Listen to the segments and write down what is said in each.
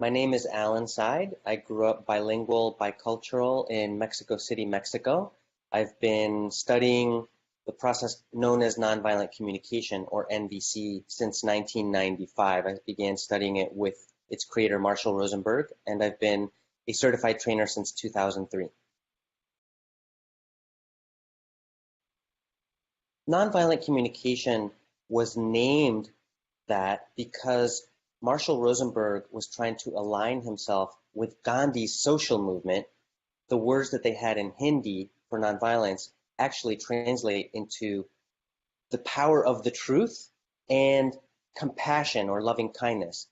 My name is Alan Seid. I grew up bilingual, bicultural in Mexico City, Mexico. I've been studying the process known as nonviolent communication, or NVC, since 1995. I began studying it with its creator, Marshall Rosenberg, and I've been a certified trainer since 2003. Nonviolent communication was named that because Marshall Rosenberg was trying to align himself with Gandhi's social movement. The words that they had in Hindi for nonviolence actually translate into the power of the truth and compassion or loving kindness.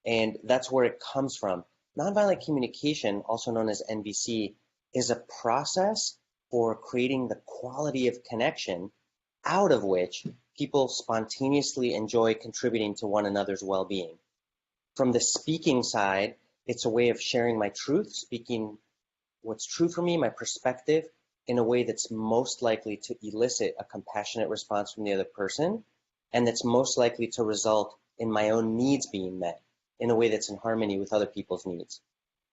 And that's where it comes from. Nonviolent communication, also known as NVC, is a process for creating the quality of connection out of which people spontaneously enjoy contributing to one another's well-being. From the speaking side, it's a way of sharing my truth, speaking what's true for me, my perspective, in a way that's most likely to elicit a compassionate response from the other person, and that's most likely to result in my own needs being met in a way that's in harmony with other people's needs.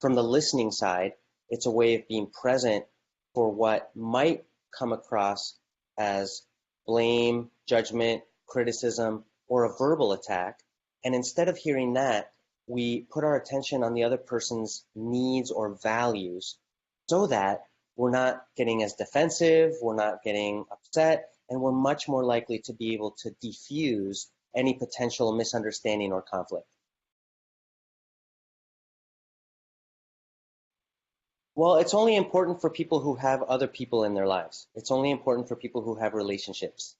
From the listening side, it's a way of being present for what might come across as blame, judgment, criticism, or a verbal attack. And instead of hearing that, we put our attention on the other person's needs or values so that we're not getting as defensive, we're not getting upset, and we're much more likely to be able to diffuse any potential misunderstanding or conflict. Well, it's only important for people who have other people in their lives. It's only important for people who have relationships.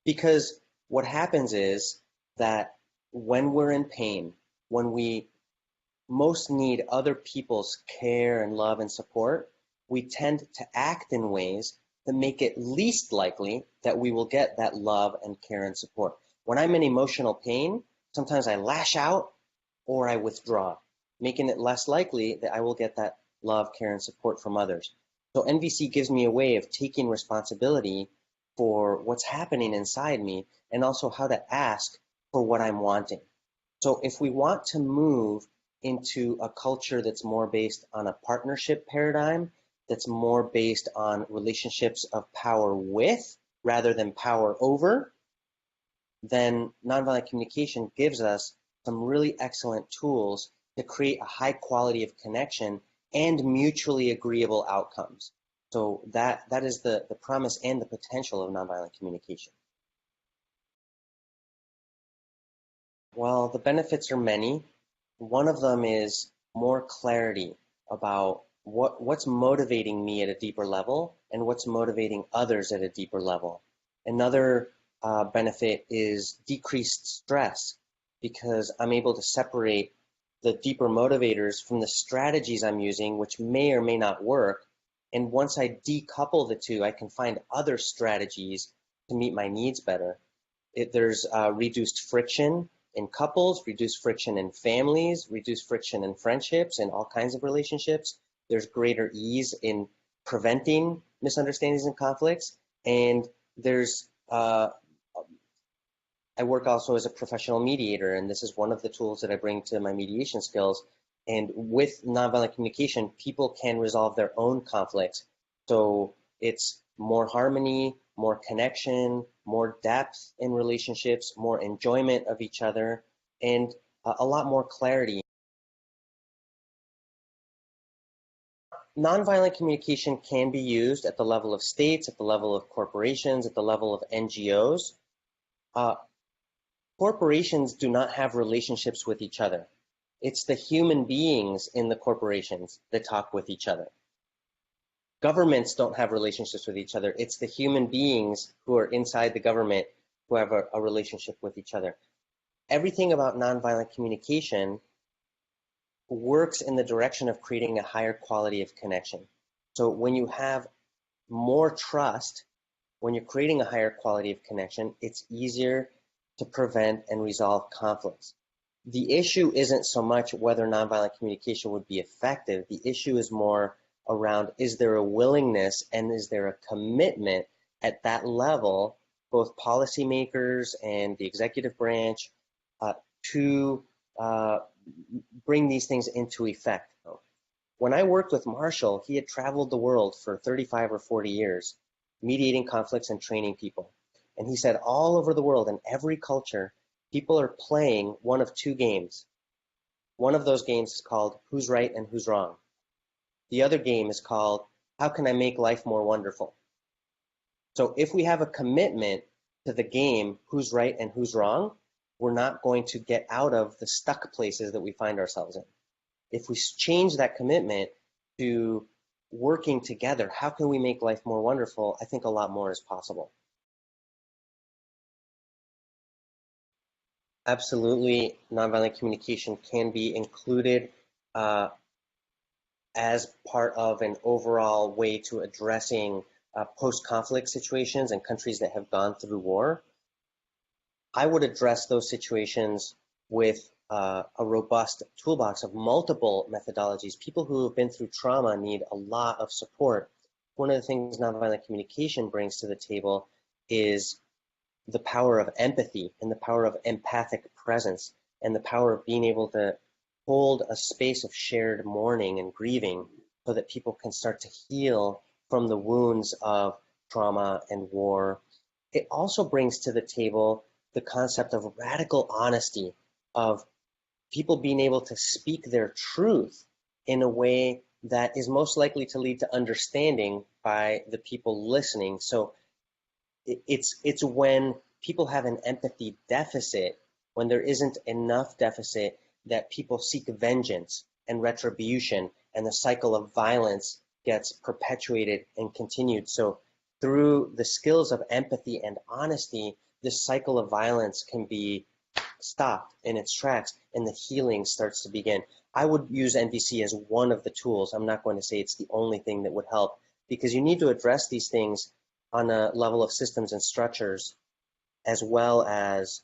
Because what happens is that when we're in pain, when we most need other people's care and love and support, we tend to act in ways that make it least likely that we will get that love and care and support. When I'm in emotional pain, sometimes I lash out or I withdraw, making it less likely that I will get that love, care, and support from others. So NVC gives me a way of taking responsibility for what's happening inside me and also how to ask for what I'm wanting. So if we want to move into a culture that's more based on a partnership paradigm, that's more based on relationships of power with rather than power over, then nonviolent communication gives us some really excellent tools to create a high quality of connection and mutually agreeable outcomes. So that is the promise and the potential of nonviolent communication. Well, the benefits are many. One of them is more clarity about what's motivating me at a deeper level and what's motivating others at a deeper level. Another benefit is decreased stress because I'm able to separate the deeper motivators from the strategies I'm using, which may or may not work. And once I decouple the two, I can find other strategies to meet my needs better. There's reduced friction in couples, reduced friction in families, reduced friction in friendships and all kinds of relationships. There's greater ease in preventing misunderstandings and conflicts. And there's I work also as a professional mediator, and this is one of the tools that I bring to my mediation skills. And with nonviolent communication, people can resolve their own conflicts. So it's more harmony, more connection, more depth in relationships, more enjoyment of each other, and a lot more clarity. Nonviolent communication can be used at the level of states, at the level of corporations, at the level of NGOs. Corporations do not have relationships with each other. It's the human beings in the corporations that talk with each other. Governments don't have relationships with each other. It's the human beings who are inside the government who have a relationship with each other. Everything about nonviolent communication works in the direction of creating a higher quality of connection. So when you have more trust, when you're creating a higher quality of connection, it's easier to prevent and resolve conflicts. The issue isn't so much whether nonviolent communication would be effective. The issue is more around, is there a willingness and is there a commitment at that level, both policymakers and the executive branch, to bring these things into effect. When I worked with Marshall, he had traveled the world for 35 or 40 years, mediating conflicts and training people. And he said all over the world, in every culture, people are playing one of two games. One of those games is called Who's Right and Who's Wrong. The other game is called How Can I Make Life More Wonderful? So if we have a commitment to the game Who's Right and Who's Wrong, we're not going to get out of the stuck places that we find ourselves in. If we change that commitment to working together, how can we make life more wonderful? I think a lot more is possible. Absolutely, nonviolent communication can be included as part of an overall way to addressing post-conflict situations in countries that have gone through war. I would address those situations with a robust toolbox of multiple methodologies. People who have been through trauma need a lot of support. One of the things nonviolent communication brings to the table is the power of empathy and the power of empathic presence and the power of being able to hold a space of shared mourning and grieving so that people can start to heal from the wounds of trauma and war. It also brings to the table the concept of radical honesty, of people being able to speak their truth in a way that is most likely to lead to understanding by the people listening. So it's when people have an empathy deficit, when there isn't enough deficit, that people seek vengeance and retribution, and the cycle of violence gets perpetuated and continued. So through the skills of empathy and honesty, this cycle of violence can be stopped in its tracks and the healing starts to begin. I would use NVC as one of the tools. I'm not going to say it's the only thing that would help, because you need to address these things on a level of systems and structures, as well as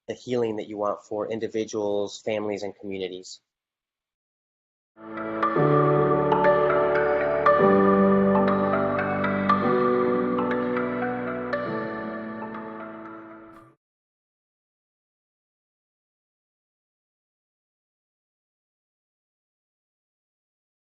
the healing that you want for individuals, families, and communities.